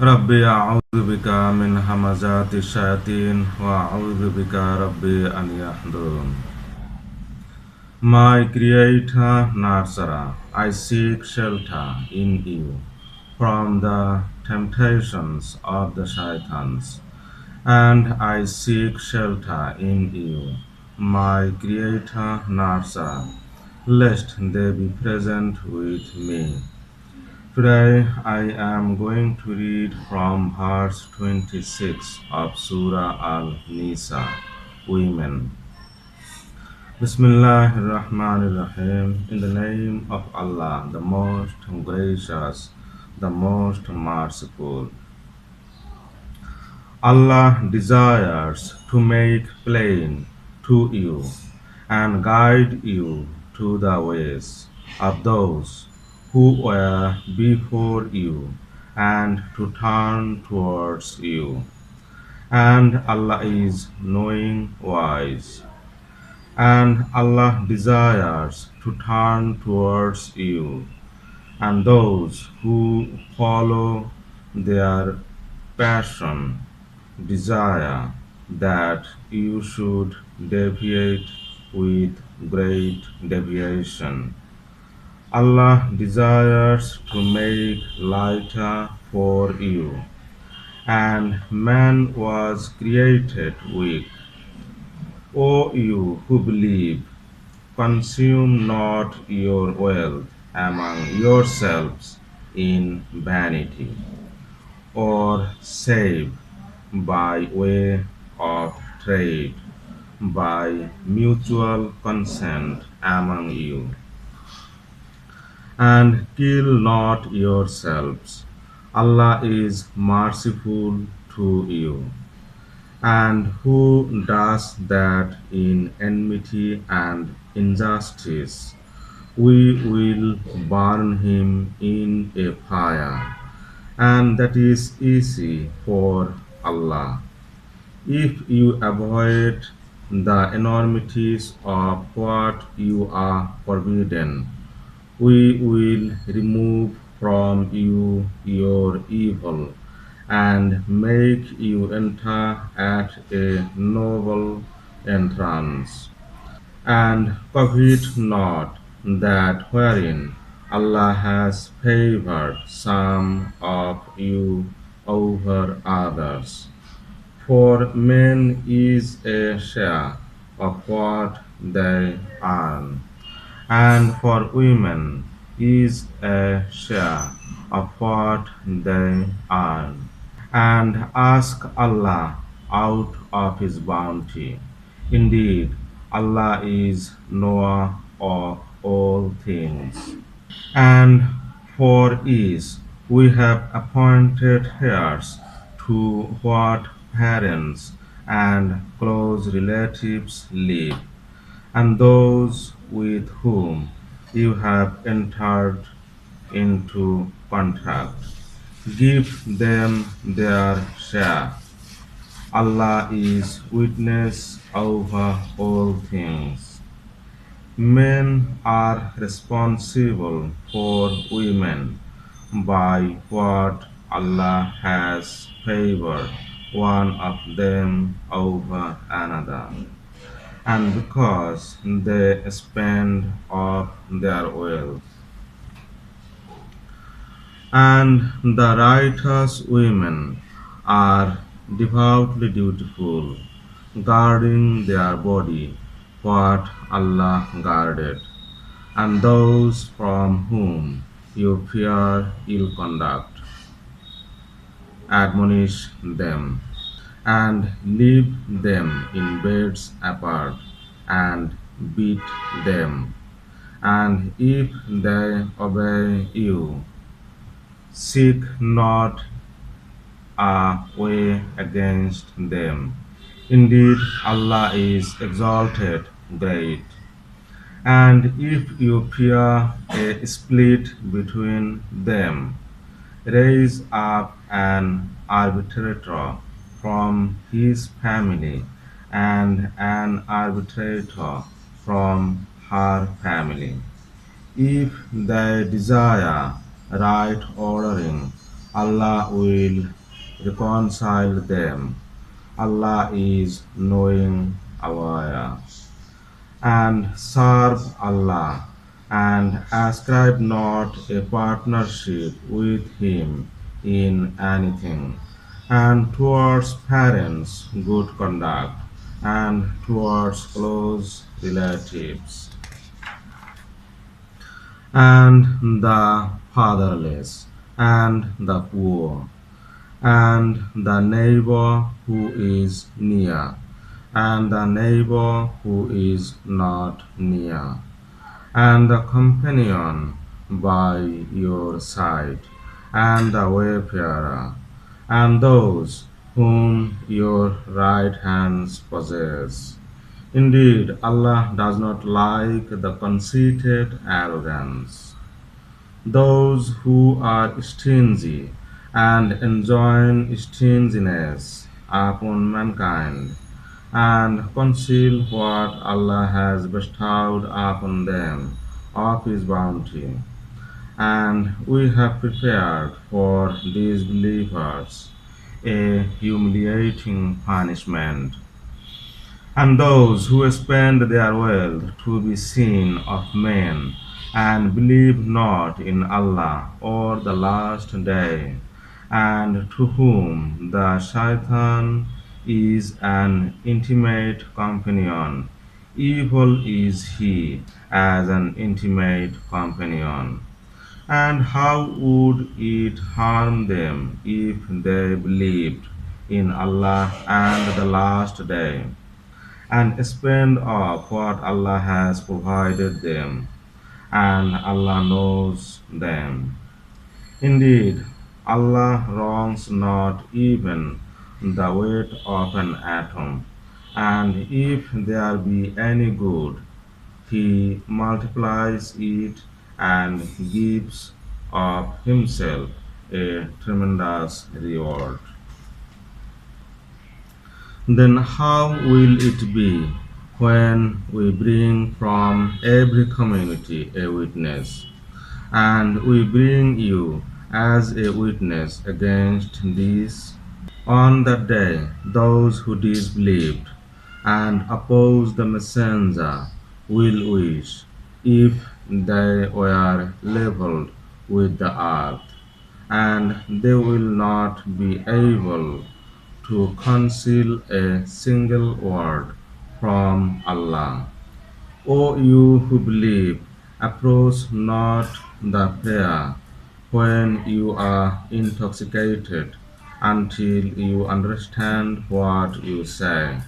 ربي أعوذ بك من همزات الشياطين وأعوذ بك ربي أن يحضرون. My Creator Nurserer, I seek shelter in you from the temptations of the shaitans, and I seek shelter in you, my Creator Nurserer, lest they be present with me. Today I am going to read from verse 26 of Surah Al-Nisa, Women. Bismillahirrahmanirrahim. In the name of Allah, the most gracious, the most merciful. Allah desires to make plain to you and guide you to the ways of those who were before you and to turn towards you. And Allah is knowing wise. And Allah desires to turn towards you and those who follow their passion desire that you should deviate with great deviation. Allah desires to make lighter for you, and man was created weak. O you who believe, consume not your wealth among yourselves in vanity, or save by way of trade, by mutual consent among you. And kill not yourselves. Allah is merciful to you. And who does that in enmity and injustice, we will burn him in a fire, and that is easy for Allah. If you avoid the enormities of what you are forbidden, we will remove from you your evil and make you enter at a noble entrance. And covet not that wherein Allah has favored some of you over others. For men is a share of what they earn, and for women is a share of what they earn. And ask Allah out of His bounty. Indeed, Allah is knower of all things. And for ease, we have appointed heirs to what parents and close relatives live, and those with whom you have entered into contract. Give them their share. Allah is witness over all things. Men are responsible for women by what Allah has favored one of them over another, and because they spend of their wealth. And the righteous women are devoutly dutiful, guarding their body, what Allah guarded, and those from whom you fear ill conduct, admonish them, and leave them in beds apart, and beat them. And if they obey you, seek not a way against them. Indeed, Allah is exalted, great. And if you fear a split between them, raise up an arbitrator from his family and an arbitrator from her family. If they desire right ordering, Allah will reconcile them. Allah is knowing, aware. And serve Allah, and ascribe not a partnership with Him in anything, and towards parents good conduct, and towards close relatives, and the fatherless, and the poor, and the neighbor who is near, and the neighbor who is not near, and the companion by your side, and the wayfarer, and those whom your right hands possess. Indeed, Allah does not like the conceited arrogance. Those who are stingy and enjoin stinginess upon mankind, and conceal what Allah has bestowed upon them of His bounty. And we have prepared for these believers a humiliating punishment. And those who spend their wealth to be seen of men, and believe not in Allah or the last day, and to whom the shaitan is an intimate companion, evil is he as an intimate companion. And how would it harm them if they believed in Allah and the last day, and spend of what Allah has provided them, and Allah knows them. Indeed, Allah wrongs not even the weight of an atom, and if there be any good, He multiplies it and gives of Himself a tremendous reward. Then how will it be when we bring from every community a witness, and we bring you as a witness against these? On that day, those who disbelieved and opposed the messenger will wish if they were leveled with the earth, and they will not be able to conceal a single word from Allah. O you who believe, approach not the prayer when you are intoxicated until you understand what you say,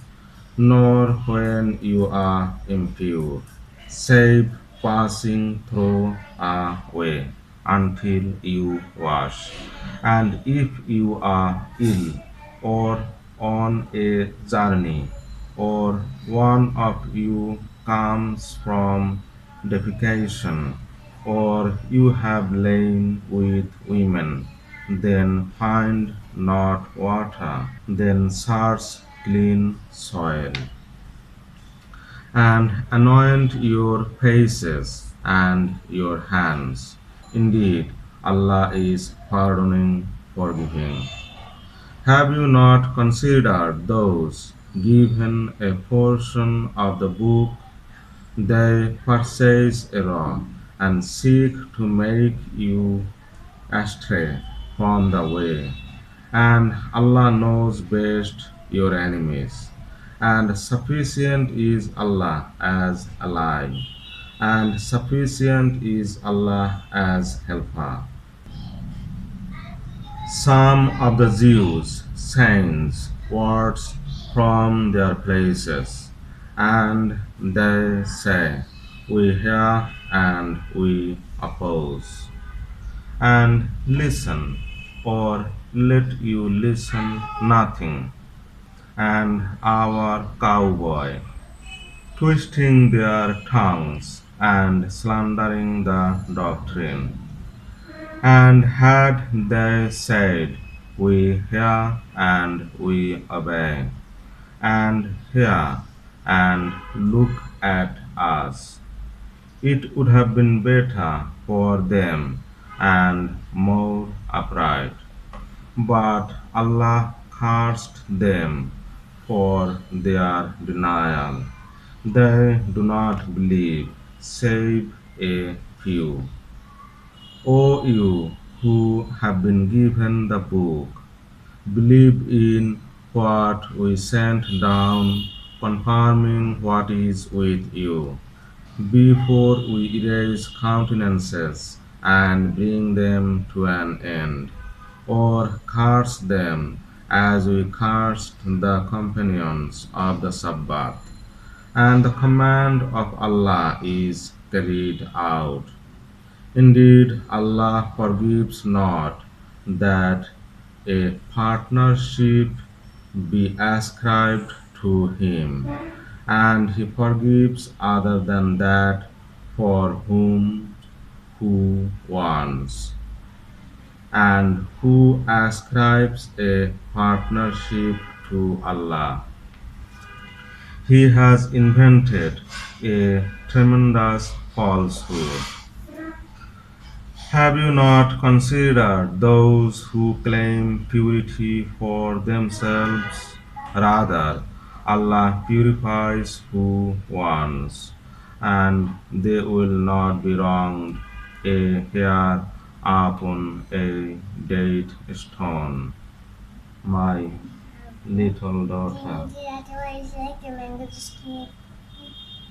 nor when you are impure, save passing through a way until you wash. And if you are ill, or on a journey, or one of you comes from defecation, or you have lain with women, then find not water, then search clean soil, and anoint your faces and your hands. Indeed, Allah is pardoning, forgiving. Have you not considered those given a portion of the book? They purchase error and seek to make you astray from the way. And Allah knows best your enemies. And sufficient is Allah as ally, and sufficient is Allah as helper. Some of the Jews changed words from their places, and they say, we hear and we oppose. And listen, or let you listen nothing, and our cowboy, twisting their tongues and slandering the doctrine. And had they said, we hear and we obey, and hear and look at us, it would have been better for them and more upright. But Allah cursed them for their denial. They do not believe, save a few. O you who have been given the book, believe in what we sent down, confirming what is with you, before we erase countenances and bring them to an end, or curse them as we cursed the companions of the Sabbath. And the command of Allah is carried out. Indeed, Allah forgives not that a partnership be ascribed to Him, and He forgives other than that for whom who wants. And who ascribes a partnership to Allah, he has invented a tremendous falsehood. Have you not considered those who claim purity for themselves? Rather, Allah purifies who wants, and they will not be wronged a hair upon a date stone. My little daughter.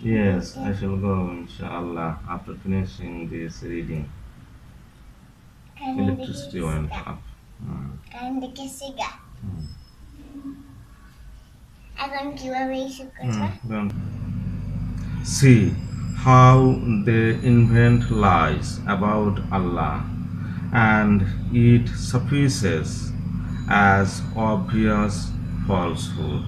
Yes, I shall go, inshallah, after finishing this reading. Electricity went up. Hmm. Hmm. See how they invent lies about Allah, and it suffices as obvious falsehood.